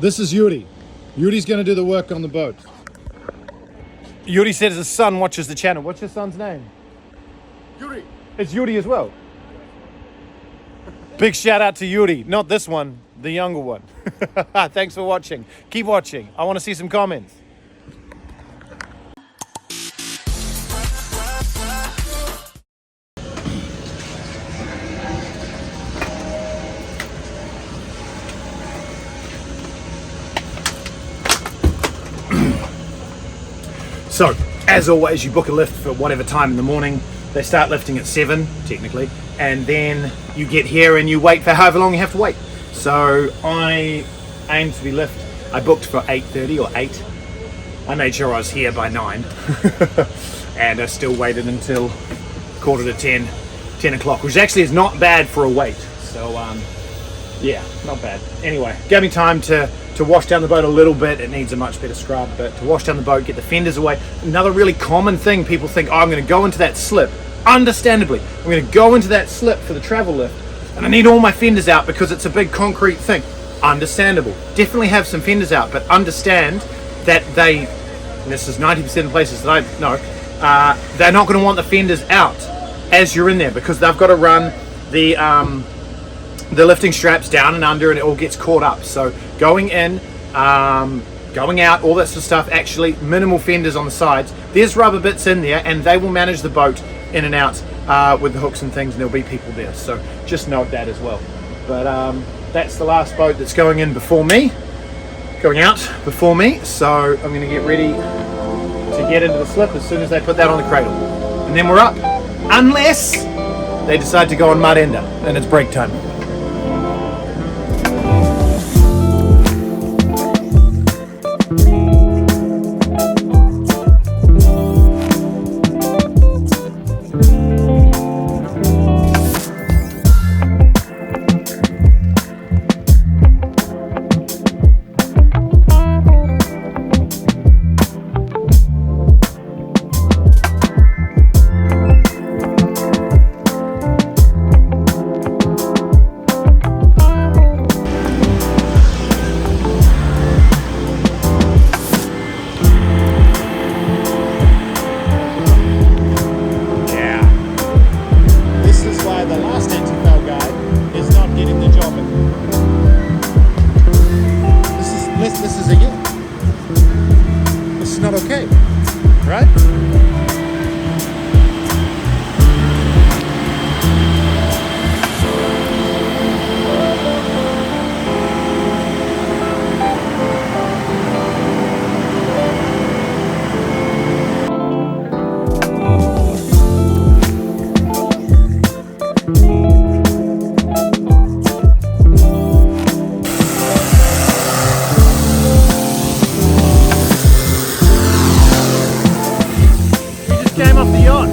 This is Juri. Yuri's going to do the work on the boat. Juri says his son watches the channel. What's your son's name? Juri. It's Juri as well. Big shout out to Juri. Not this one, the younger one. Thanks for watching. Keep watching. I want to see some comments. So, as always, you book a lift for whatever time in the morning. They start lifting at 7, technically, and then you get here and you wait for however long you have to wait. So, I aimed to be I booked for 8:30 or 8. I made sure I was here by 9. And I still waited until 9:45, 10 o'clock, which actually is not bad for a wait. So, yeah, not bad. Anyway, gave me time to wash down the boat a little bit. It needs a much better scrub, but to wash down the boat, get the fenders away. Another really common thing, people think, oh, I'm going to go into that slip. Understandably, I'm going to go into that slip for the travel lift, and I need all my fenders out because it's a big concrete thing. Understandable. Definitely have some fenders out, but understand that this is 90% of places that I know, they're not going to want the fenders out as you're in there because they've got to run the lifting straps down and under, and it all gets caught up. So going in, going out, all that sort of stuff, actually minimal fenders on the sides. There's rubber bits in there and they will manage the boat in and out with the hooks and things, and there'll be people there. So just note that as well. But that's the last boat that's going out before me. So I'm gonna get ready to get into the slip as soon as they put that on the cradle. And then we're up. Unless they decide to go on mud ender and it's break time. Not okay, right? Came off the yacht.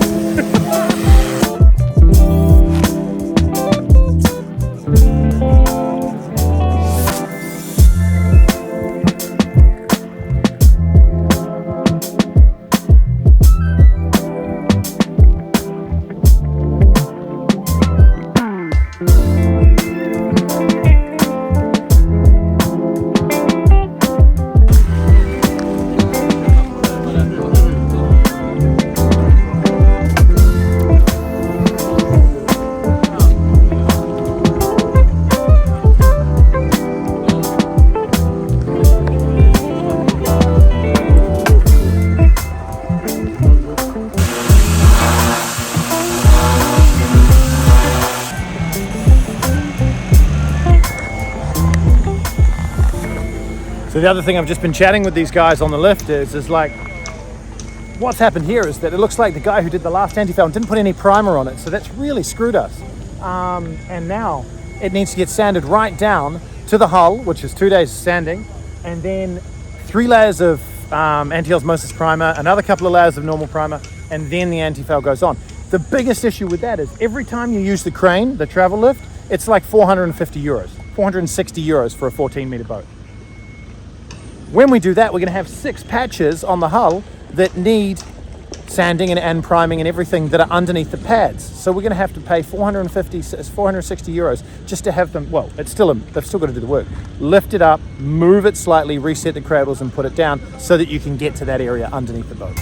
So the other thing I've just been chatting with these guys on the lift is like, what's happened here is that it looks like the guy who did the last antifouling didn't put any primer on it, so that's really screwed us. And now it needs to get sanded right down to the hull, which is 2 days of sanding, and then 3 layers of anti-osmosis primer, another couple of layers of normal primer, and then the antifoul goes on. The biggest issue with that is every time you use the crane, the travel lift, it's like 450 euros, 460 euros for a 14-meter boat. When we do that, we're going to have 6 patches on the hull that need sanding and priming and everything that are underneath the pads. So we're going to have to pay 460 euros just to have them. Well, they've still got to do the work. Lift it up, move it slightly, reset the cradles and put it down so that you can get to that area underneath the boat.